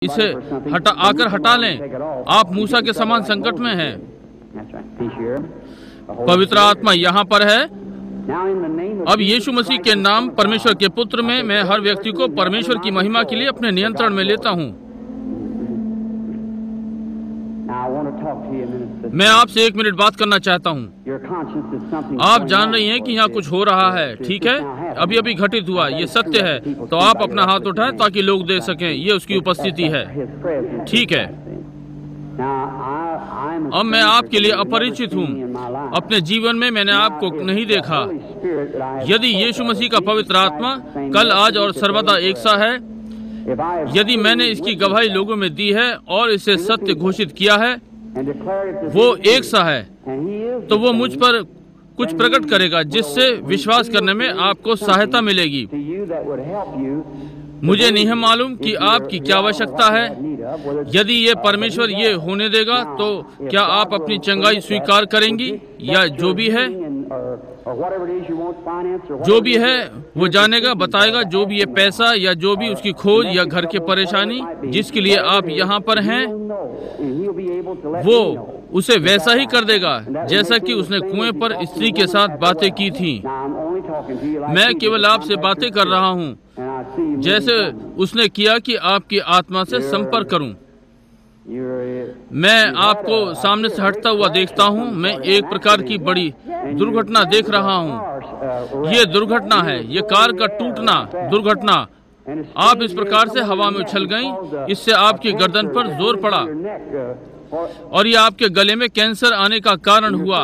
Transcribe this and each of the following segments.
इसे हटा लें। आप मूसा के समान संकट में हैं। पवित्र आत्मा यहाँ पर है। अब यीशु मसीह के नाम परमेश्वर के पुत्र में मैं हर व्यक्ति को परमेश्वर की महिमा के लिए अपने नियंत्रण में लेता हूँ। मैं आपसे 1 मिनट बात करना चाहता हूँ। आप जान रही हैं कि यहाँ कुछ हो रहा है, ठीक है, अभी अभी घटित हुआ, ये सत्य है। तो आप अपना हाथ उठाएं ताकि लोग देख सकें ये उसकी उपस्थिति है, ठीक है। अब मैं आपके लिए अपरिचित हूँ। अपने जीवन में मैंने आपको नहीं देखा। यदि यीशु मसीह का पवित्र आत्मा कल, आज और सर्वदा एक सा है, यदि मैंने इसकी गवाही लोगों में दी है और इसे सत्य घोषित किया है, वो एक सा है, तो वो मुझ पर कुछ प्रकट करेगा जिससे विश्वास करने में आपको सहायता मिलेगी। मुझे नहीं मालूम कि आपकी क्या आवश्यकता है। यदि ये परमेश्वर ये होने देगा तो क्या आप अपनी चंगाई स्वीकार करेंगी, या जो भी है वो जानेगा, बताएगा। जो भी ये पैसा या जो भी उसकी खोज या घर की परेशानी जिसके लिए आप यहाँ पर हैं, वो उसे वैसा ही कर देगा जैसा कि उसने कुएं पर स्त्री के साथ बातें की थी। मैं केवल आपसे बातें कर रहा हूँ जैसे उसने किया कि आपकी आत्मा से संपर्क करूं। मैं आपको सामने से हटता हुआ देखता हूं। मैं एक प्रकार की बड़ी दुर्घटना देख रहा हूं। ये दुर्घटना है, ये कार का टूटना दुर्घटना। आप इस प्रकार से हवा में उछल गईं, इससे आपकी गर्दन पर जोर पड़ा और ये आपके गले में कैंसर आने का कारण हुआ।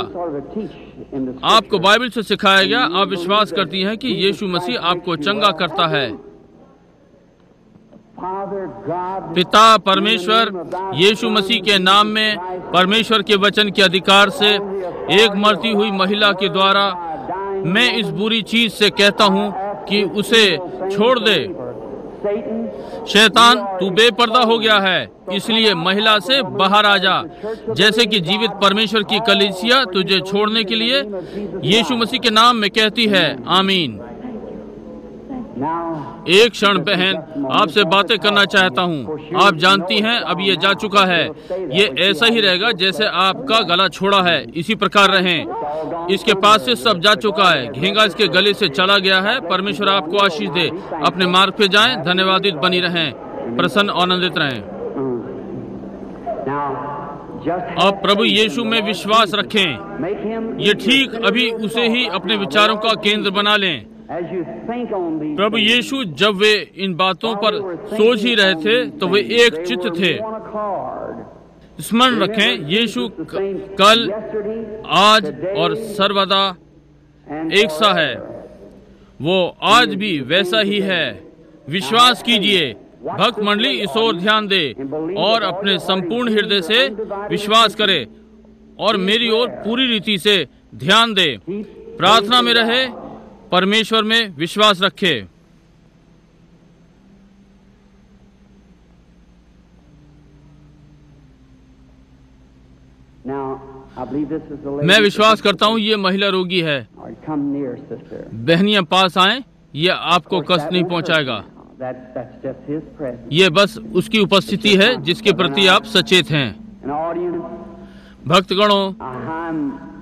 आपको बाइबल से सिखाया गया, आप विश्वास करती हैं कि यीशु मसीह आपको चंगा करता है। पिता परमेश्वर यीशु मसीह के नाम में, परमेश्वर के वचन के अधिकार से, एक मरती हुई महिला के द्वारा मैं इस बुरी चीज से कहता हूँ कि उसे छोड़ दे। शैतान, तू बेपर्दा हो गया है, इसलिए महिला से बाहर आ जा। जैसे कि जीवित परमेश्वर की कलीसिया तुझे छोड़ने के लिए यीशु मसीह के नाम में कहती है, आमीन। एक क्षण बहन, आपसे बातें करना चाहता हूँ। आप जानती हैं अब ये जा चुका है। ये ऐसा ही रहेगा जैसे आपका गला छोड़ा है, इसी प्रकार रहें। इसके पास से सब जा चुका है, घेंगा इसके गले से चला गया है। परमेश्वर आपको आशीष दे। अपने मार्ग पे जाएं, धन्यवादित बनी रहें, प्रसन्न आनंदित रहें। अब प्रभु यीशु में विश्वास रखें। ये ठीक अभी उसे ही अपने विचारों का केंद्र बना लें। प्रभु यीशु जब वे इन बातों पर सोच ही रहे थे तो वे एक चित्त थे। स्मरण रखें, यीशु कल, आज और सर्वदा एक सा है। वो आज भी वैसा ही है। विश्वास कीजिए। भक्त मंडली इस ओर ध्यान दे और अपने संपूर्ण हृदय से विश्वास करे और मेरी ओर पूरी रीति से ध्यान दे। प्रार्थना में रहे, परमेश्वर में विश्वास रखे। मैं विश्वास करता हूँ ये महिला रोगी है। बहनियां पास आएं, ये आपको कष्ट नहीं पहुंचाएगा। ये बस उसकी उपस्थिति है जिसके प्रति आप सचेत हैं। भक्तगणों,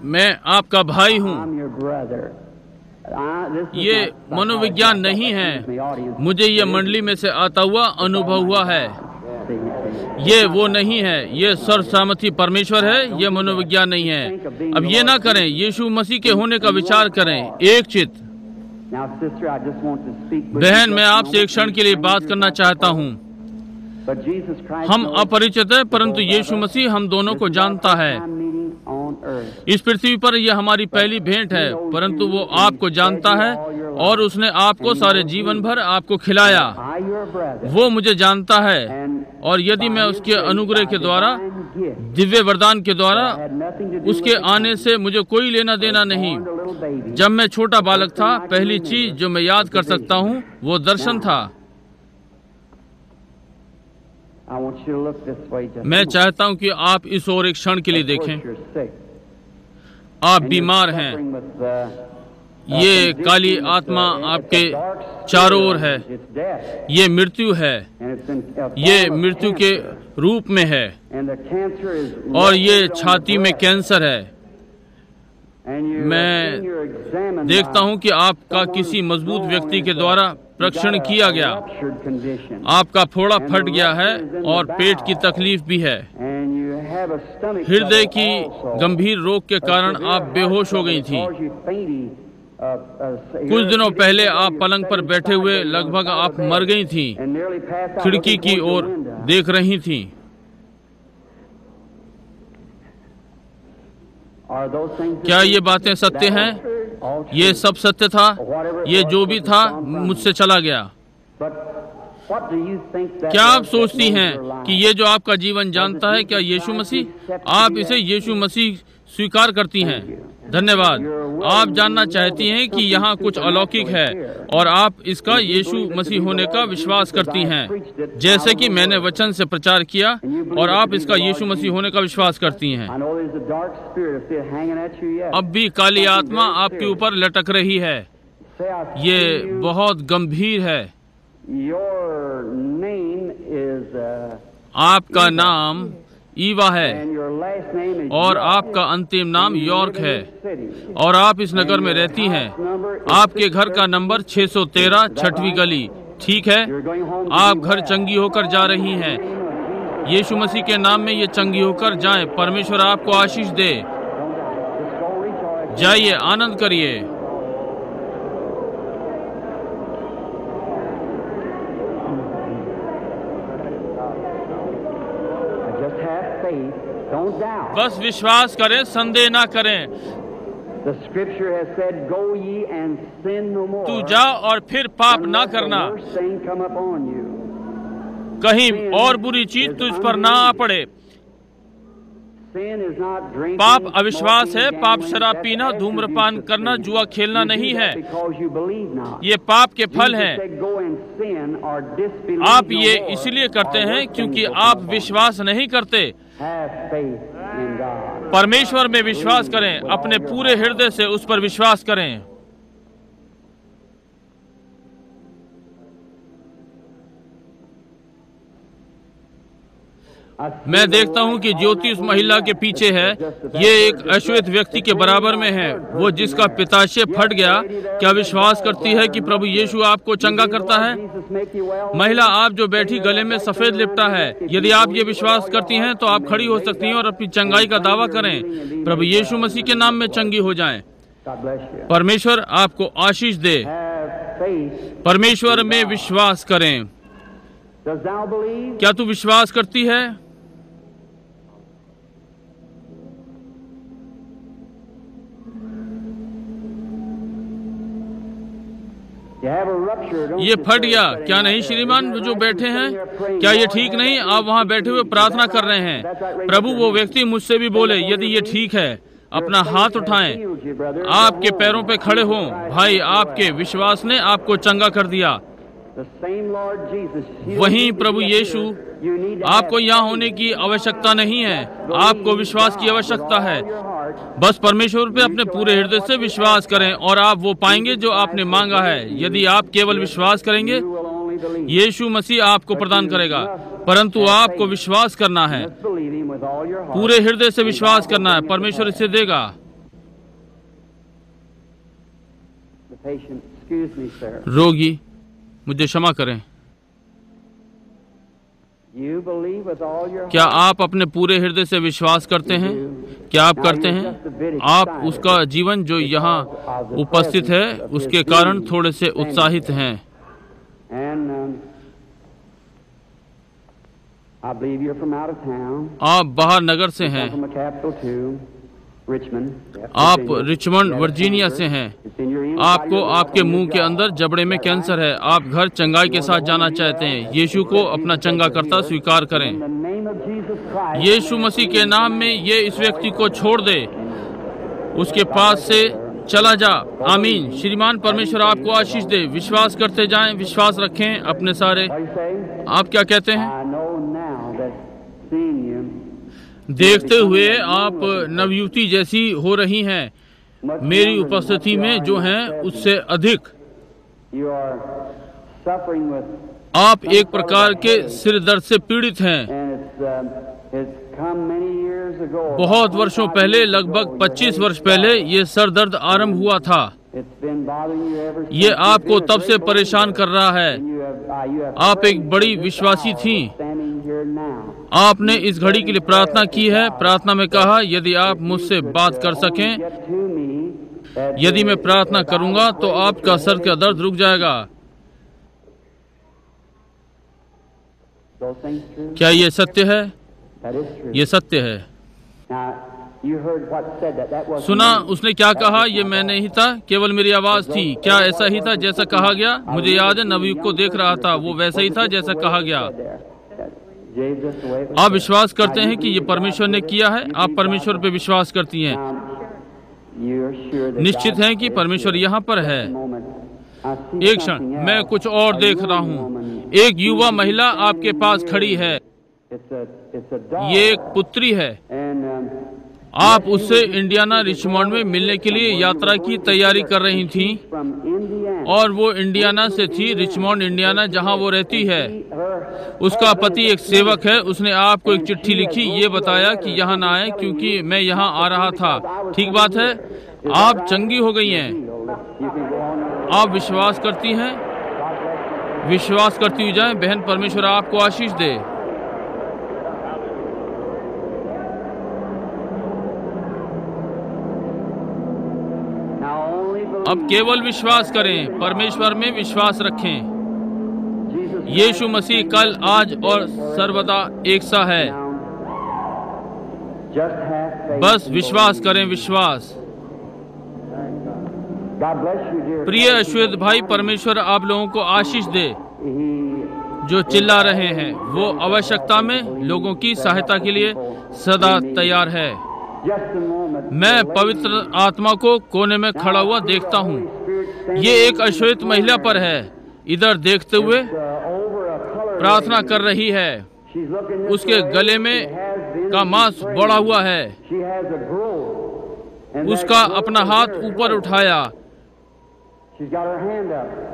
मैं आपका भाई हूँ। ये मनोविज्ञान नहीं है, मुझे ये मंडली में से आता हुआ अनुभव हुआ है। ये वो नहीं है, ये सर्वसामर्थी परमेश्वर है, ये मनोविज्ञान नहीं है। अब ये ना करें, यीशु मसीह के होने का विचार करें, एक चित्त। बहन, मैं आपसे एक क्षण के लिए बात करना चाहता हूँ। हम अपरिचित हैं, परंतु यीशु मसीह हम दोनों को जानता है। इस पृथ्वी पर यह हमारी पहली भेंट है, परंतु वो आपको जानता है और उसने आपको सारे जीवन भर आपको खिलाया। वो मुझे जानता है और यदि मैं उसके अनुग्रह के द्वारा, दिव्य वरदान के द्वारा, उसके आने से मुझे कोई लेना देना नहीं। जब मैं छोटा बालक था, पहली चीज जो मैं याद कर सकता हूँ वो दर्शन था। मैं चाहता हूं कि आप इस ओर एक क्षण के लिए देखें। आप बीमार हैं, ये काली आत्मा आपके चारों ओर है, ये मृत्यु है, ये मृत्यु के रूप में है और ये छाती में कैंसर है। मैं देखता हूं कि आपका किसी मजबूत व्यक्ति के द्वारा परीक्षण किया गया, आपका फोड़ा फट गया है और पेट की तकलीफ भी है। हृदय की गंभीर रोग के कारण आप बेहोश हो गई थी। कुछ दिनों पहले आप पलंग पर बैठे हुए लगभग आप मर गई थी, खिड़की की ओर देख रही थी। क्या ये बातें सत्य हैं? ये सब सत्य था। ये जो भी था मुझसे चला गया। क्या आप सोचती हैं कि ये जो आपका जीवन जानता है, क्या यीशु मसीह? आप इसे यीशु मसीह स्वीकार करती हैं। धन्यवाद। आप जानना चाहती हैं कि यहाँ कुछ अलौकिक है और आप इसका यीशु मसीह होने का विश्वास करती हैं, जैसे कि मैंने वचन से प्रचार किया, और आप इसका यीशु मसीह होने का विश्वास करती हैं। अब भी काली आत्मा आपके ऊपर लटक रही है। ये बहुत गंभीर है। आपका नाम ईवा है और आपका अंतिम नाम यॉर्क है और आप इस नगर में रहती हैं। आपके घर का नंबर 613 छठवीं गली। ठीक है, आप घर चंगी होकर जा रही हैं। यीशु मसीह के नाम में ये चंगी होकर जाएं। परमेश्वर आपको आशीष दे। जाइए, आनंद करिए। बस विश्वास करें, संदेह ना करें। तू जा और फिर पाप ना करना, कहीं और बुरी चीज तुझ पर ना आ पड़े। पाप अविश्वास है। पाप शराब पीना, धूम्रपान करना, जुआ खेलना नहीं है। ये पाप के फल हैं। आप ये इसलिए करते हैं क्योंकि आप विश्वास नहीं करते। परमेश्वर में विश्वास करें, अपने पूरे हृदय से उस पर विश्वास करें। मैं देखता हूं कि ज्योति उस महिला के पीछे है। ये एक अश्वेत व्यक्ति के बराबर में है, वो जिसका पित्ताशय फट गया। क्या विश्वास करती है कि प्रभु यीशु आपको चंगा करता है? महिला, आप जो बैठी गले में सफेद लिपटा है, यदि आप ये विश्वास करती हैं तो आप खड़ी हो सकती हैं और अपनी चंगाई का दावा करें। प्रभु यीशु मसीह के नाम में चंगी हो जाएं। परमेश्वर आपको आशीष दे। परमेश्वर में विश्वास करें। क्या तू विश्वास करती है? ये फट गया क्या नहीं? श्रीमान जो बैठे हैं, क्या ये ठीक नहीं? आप वहाँ बैठे हुए प्रार्थना कर रहे हैं। प्रभु, वो व्यक्ति मुझसे भी बोले, यदि ये ठीक है अपना हाथ उठाएं, आपके पैरों पे खड़े हों। भाई, आपके विश्वास ने आपको चंगा कर दिया। वहीं प्रभु यीशु, आपको यहाँ होने की आवश्यकता नहीं है, आपको विश्वास की आवश्यकता है। बस परमेश्वर पे अपने पूरे हृदय से विश्वास करें और आप वो पाएंगे जो आपने मांगा है। यदि आप केवल विश्वास करेंगे, यीशु मसीह आपको प्रदान करेगा। परंतु आपको विश्वास करना है, पूरे हृदय से विश्वास करना है। परमेश्वर इसे देगा। रोगी, मुझे क्षमा करें। क्या आप अपने पूरे हृदय से विश्वास करते हैं? क्या आप करते हैं? आप उसका जीवन जो यहाँ उपस्थित है उसके कारण थोड़े से उत्साहित हैं। आप बाहर नगर से हैं। आप रिचमंड वर्जीनिया से हैं। आपको आपके मुंह के अंदर जबड़े में कैंसर है। आप घर चंगाई के साथ जाना चाहते हैं। यीशु को अपना चंगा करता स्वीकार करें। यीशु मसीह के नाम में ये इस व्यक्ति को छोड़ दे, उसके पास से चला जा। आमीन। श्रीमान, परमेश्वर आपको आशीष दे। विश्वास करते जाएं, विश्वास रखें अपने सारे। आप क्या कहते हैं? देखते हुए आप नवयुवती जैसी हो रही हैं। मेरी उपस्थिति में जो हैं उससे अधिक। आप एक प्रकार के सिर दर्द से पीड़ित हैं। बहुत वर्षों पहले, लगभग 25 वर्ष पहले ये सर दर्द आरंभ हुआ था। ये आपको तब से परेशान कर रहा है। आप एक बड़ी विश्वासी थी। आपने इस घड़ी के लिए प्रार्थना की है। प्रार्थना में कहा, यदि आप मुझसे बात कर सकें, यदि मैं प्रार्थना करूंगा तो आपका सर का दर्द रुक जाएगा। क्या ये सत्य है? ये सत्य है। सुना उसने क्या कहा? ये मैं नहीं था, केवल मेरी आवाज थी। क्या ऐसा ही था जैसा कहा गया? मुझे याद है, नवयुग को देख रहा था, वो वैसा ही था जैसा कहा गया। आप विश्वास करते हैं कि ये परमेश्वर ने किया है? आप परमेश्वर पे विश्वास करती हैं? निश्चित हैं कि परमेश्वर यहाँ पर है? एक क्षण, मैं कुछ और देख रहा हूँ। एक युवा महिला आपके पास खड़ी है। ये एक पुत्री है। आप उससे इंडियाना रिचमंड में मिलने के लिए यात्रा की तैयारी कर रही थी, और वो इंडियाना से थी, रिचमंड इंडियाना, जहां वो रहती है। उसका पति एक सेवक है। उसने आपको एक चिट्ठी लिखी, ये बताया कि यहाँ ना आए क्योंकि मैं यहाँ आ रहा था। ठीक बात है। आप चंगी हो गई हैं। आप विश्वास करती हैं? विश्वास करती हुई जाएं। बहन, परमेश्वर आपको आशीष दे। अब केवल विश्वास करें, परमेश्वर में विश्वास रखें। यीशु मसीह कल, आज और सर्वदा एक सा है। बस विश्वास करें, विश्वास। प्रिय अश्वेत भाई, परमेश्वर आप लोगों को आशीष दे जो चिल्ला रहे हैं। वो आवश्यकता में लोगों की सहायता के लिए सदा तैयार है। मैं पवित्र आत्मा को कोने में खड़ा हुआ देखता हूँ। ये एक अश्वेत महिला पर है। इधर देखते हुए प्रार्थना कर रही है। उसके गले में का मांस बढ़ा हुआ है। उसका अपना हाथ ऊपर उठाया।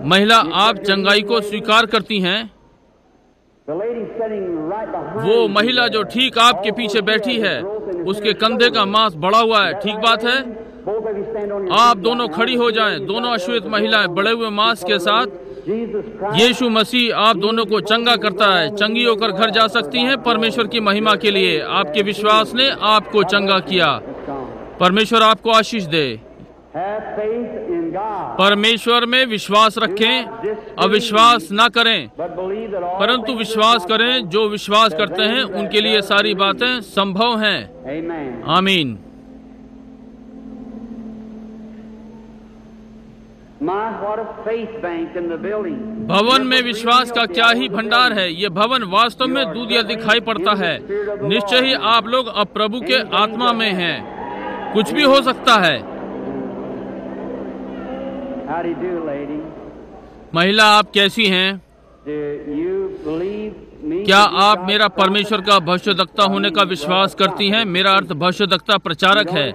महिला, आप चंगाई को स्वीकार करती हैं? वो महिला जो ठीक आपके पीछे बैठी है, उसके कंधे का मांस बढ़ा हुआ है। ठीक बात है। आप दोनों खड़ी हो जाएं। दोनों अश्वेत महिलाएं बढ़े हुए मांस के साथ। यीशु मसीह आप दोनों को चंगा करता है। चंगी होकर घर जा सकती हैं परमेश्वर की महिमा के लिए। आपके विश्वास ने आपको चंगा किया। परमेश्वर आपको आशीष दे। परमेश्वर में विश्वास रखें, अविश्वास ना करें, परंतु विश्वास करें। जो विश्वास करते हैं उनके लिए सारी बातें संभव हैं। आमीन। भवन में विश्वास का क्या ही भंडार है। ये भवन वास्तव में दूधिया दिखाई पड़ता है। निश्चय ही आप लोग अब प्रभु के आत्मा में हैं। कुछ भी हो सकता है। महिला, आप कैसी हैं? क्या आप मेरा परमेश्वर का भविष्यद्वक्ता होने का विश्वास करती हैं? मेरा अर्थ भविष्यद्वक्ता प्रचारक है।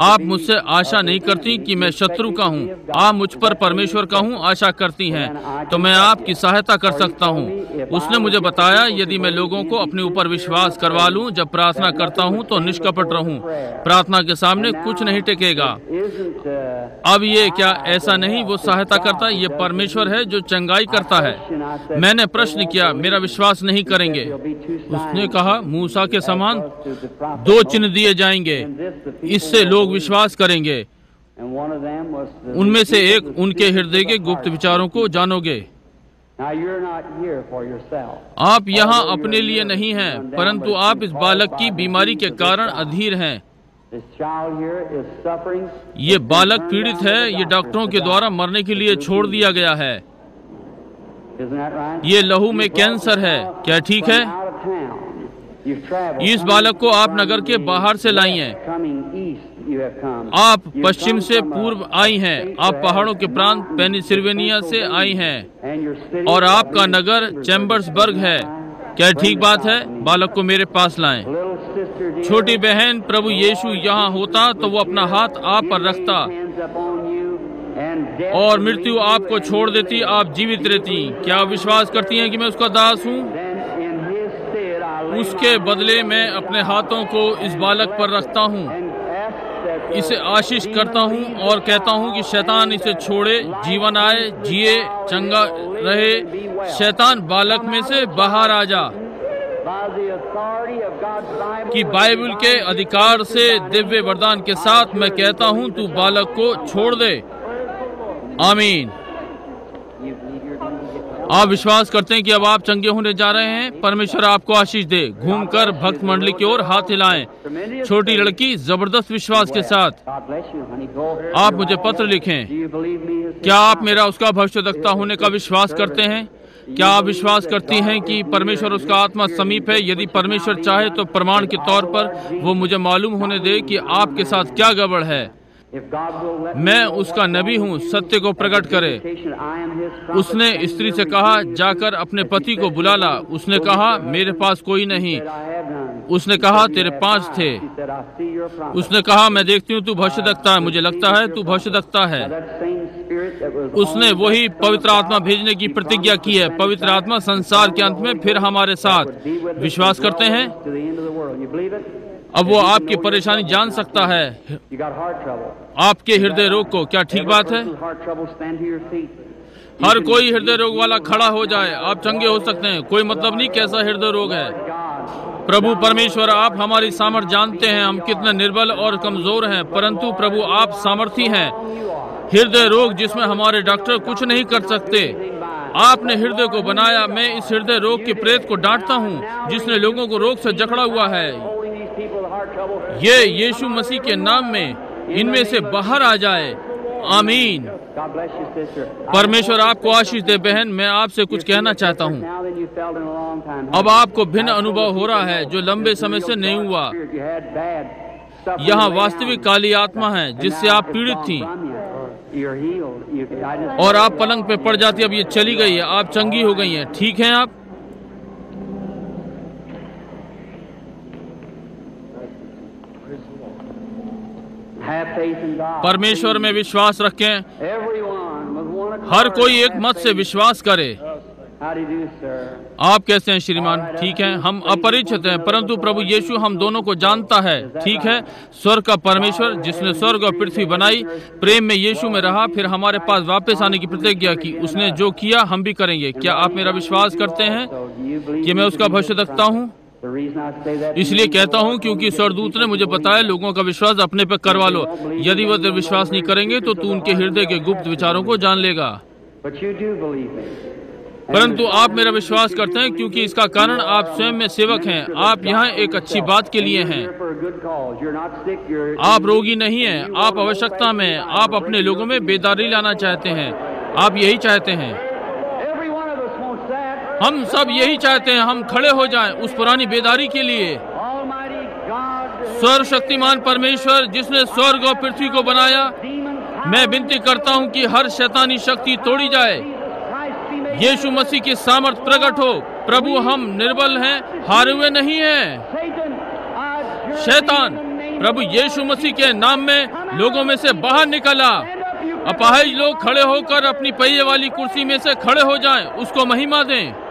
आप मुझसे आशा नहीं करती कि मैं शत्रु का हूँ। आप मुझ पर परमेश्वर का हूँ आशा करती हैं, तो मैं आपकी सहायता कर सकता हूँ। उसने मुझे बताया, यदि मैं लोगों को अपने ऊपर विश्वास करवा लूँ, जब प्रार्थना करता हूँ तो निष्कपट रहूँ। प्रार्थना के सामने कुछ नहीं टिकेगा। अब ये क्या ऐसा नहीं वो सहायता करता? ये परमेश्वर है जो चंगाई करता है। मैंने प्रश्न किया, मेरा विश्वास नहीं करेंगे? उसने कहा, मूसा के समान 2 चिन्ह दिए जाएंगे, इससे लोग विश्वास करेंगे। उनमें से एक उनके हृदय के गुप्त विचारों को जानोगे। आप यहाँ अपने लिए नहीं हैं, परंतु आप इस बालक की बीमारी के कारण अधीर हैं। ये बालक पीड़ित है। ये डॉक्टरों के द्वारा मरने के लिए छोड़ दिया गया है। ये लहू में कैंसर है। क्या ठीक है? इस बालक को आप नगर के बाहर से लाई हैं। आप पश्चिम से पूर्व आई हैं। आप पहाड़ों के प्रांत पेनिसिल्वेनिया से आई हैं, और आपका नगर चैम्बर्सबर्ग है। क्या ठीक बात है? बालक को मेरे पास लाएं। छोटी बहन, प्रभु यीशु यहाँ होता तो वो अपना हाथ आप पर रखता और मृत्यु आपको छोड़ देती, आप जीवित रहती। क्या आप विश्वास करती हैं कि मैं उसका दास हूँ? उसके बदले मैं अपने हाथों को इस बालक पर रखता हूँ, इसे आशीष करता हूँ और कहता हूँ कि शैतान इसे छोड़े, जीवन आए, जिए, चंगा रहे। शैतान बालक में से बाहर आ जा। कि बाइबल के अधिकार से, दिव्य वरदान के साथ मैं कहता हूँ, तू बालक को छोड़ दे। आमीन। आप विश्वास करते हैं कि अब आप चंगे होने जा रहे हैं? परमेश्वर आपको आशीष दे। घूमकर भक्त मंडली की ओर हाथ हिलाएं। छोटी लड़की जबरदस्त विश्वास के साथ, आप मुझे पत्र लिखें। क्या आप मेरा उसका भविष्यद्वक्ता होने का विश्वास करते हैं? क्या आप विश्वास करती हैं कि परमेश्वर उसका आत्मा समीप है? यदि परमेश्वर चाहे तो प्रमाण के तौर पर वो मुझे मालूम होने दे कि आपके साथ क्या गड़बड़ है। मैं उसका नबी हूँ, सत्य को प्रकट करे। उसने स्त्री से कहा, जाकर अपने पति को बुला ला। उसने कहा, मेरे पास कोई नहीं। उसने कहा, तेरे 5 थे। उसने कहा, मैं देखती हूँ तू भविष्यद्वक्ता है, मुझे लगता है तू भविष्यद्वक्ता है। उसने वही पवित्र आत्मा भेजने की प्रतिज्ञा की है। पवित्र आत्मा संसार के अंत में फिर हमारे साथ। विश्वास करते हैं? अब वो आपकी परेशानी जान सकता है, आपके हृदय रोग को। क्या ठीक बात है? हर कोई हृदय रोग वाला खड़ा हो जाए, आप चंगे हो सकते हैं। कोई मतलब नहीं कैसा हृदय रोग है। प्रभु परमेश्वर, आप हमारी सामर्थ्य जानते हैं, हम कितने निर्बल और कमजोर हैं, परंतु प्रभु आप सामर्थी हैं। हृदय रोग जिसमें हमारे डॉक्टर कुछ नहीं कर सकते, आपने हृदय को बनाया। मैं इस हृदय रोग के प्रेत को डांटता हूँ जिसने लोगों को रोग से जकड़ा हुआ है। ये यीशु मसीह के नाम में इनमें से बाहर आ जाए। आमीन। परमेश्वर आपको आशीष दे। बहन, मैं आपसे कुछ कहना चाहता हूँ। अब आपको भिन्न अनुभव हो रहा है जो लंबे समय से नहीं हुआ। यहाँ वास्तविक काली आत्मा है जिससे आप पीड़ित थी और आप पलंग पे पड़ जाती, अब ये चली गई है, आप चंगी हो गई हैं। ठीक है आप? परमेश्वर में विश्वास रखें। हर कोई एक मत से विश्वास करे। आप कैसे हैं श्रीमान? ठीक है। हम अपरिचित हैं, परंतु प्रभु यीशु हम दोनों को जानता है। ठीक है। स्वर्ग का परमेश्वर जिसने स्वर्ग और पृथ्वी बनाई, प्रेम में यीशु में रहा, फिर हमारे पास वापस आने की प्रतिज्ञा की। उसने जो किया हम भी करेंगे। क्या आप मेरा विश्वास करते हैं कि मैं उसका भविष्यद्वक्ता हूँ? इसलिए कहता हूँ क्योंकि स्वर्गदूत ने मुझे बताया, लोगों का विश्वास अपने पे करवा लो। यदि वह विश्वास नहीं करेंगे तो तू उनके हृदय के गुप्त विचारों को जान लेगा। परंतु आप मेरा विश्वास करते हैं क्योंकि इसका कारण आप स्वयं में सेवक हैं। आप यहाँ एक अच्छी बात के लिए हैं। आप रोगी नहीं हैं, आप आवश्यकता में, आप अपने लोगों में बेदारी लाना चाहते हैं। आप यही चाहते हैं। हम सब यही चाहते हैं, हम खड़े हो जाएं उस पुरानी बेदारी के लिए। सर्वशक्तिमान परमेश्वर जिसने स्वर्ग और पृथ्वी को बनाया, मैं विनती करता हूं कि हर शैतानी शक्ति तोड़ी जाए, यीशु मसीह की सामर्थ प्रकट हो। प्रभु हम निर्बल हैं, हारे हुए नहीं हैं। शैतान प्रभु यीशु मसीह के नाम में लोगों में से बाहर निकला। अपाहिज लोग खड़े होकर अपनी पहिए वाली कुर्सी में से खड़े हो जाएं, उसको महिमा दें।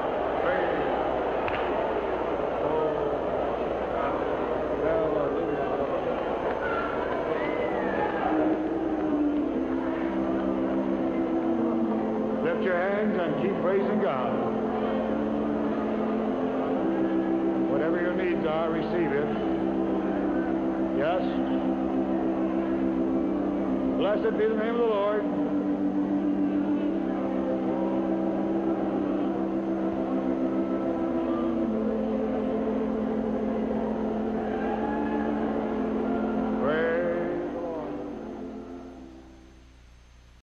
Blessed be the name of the Lord.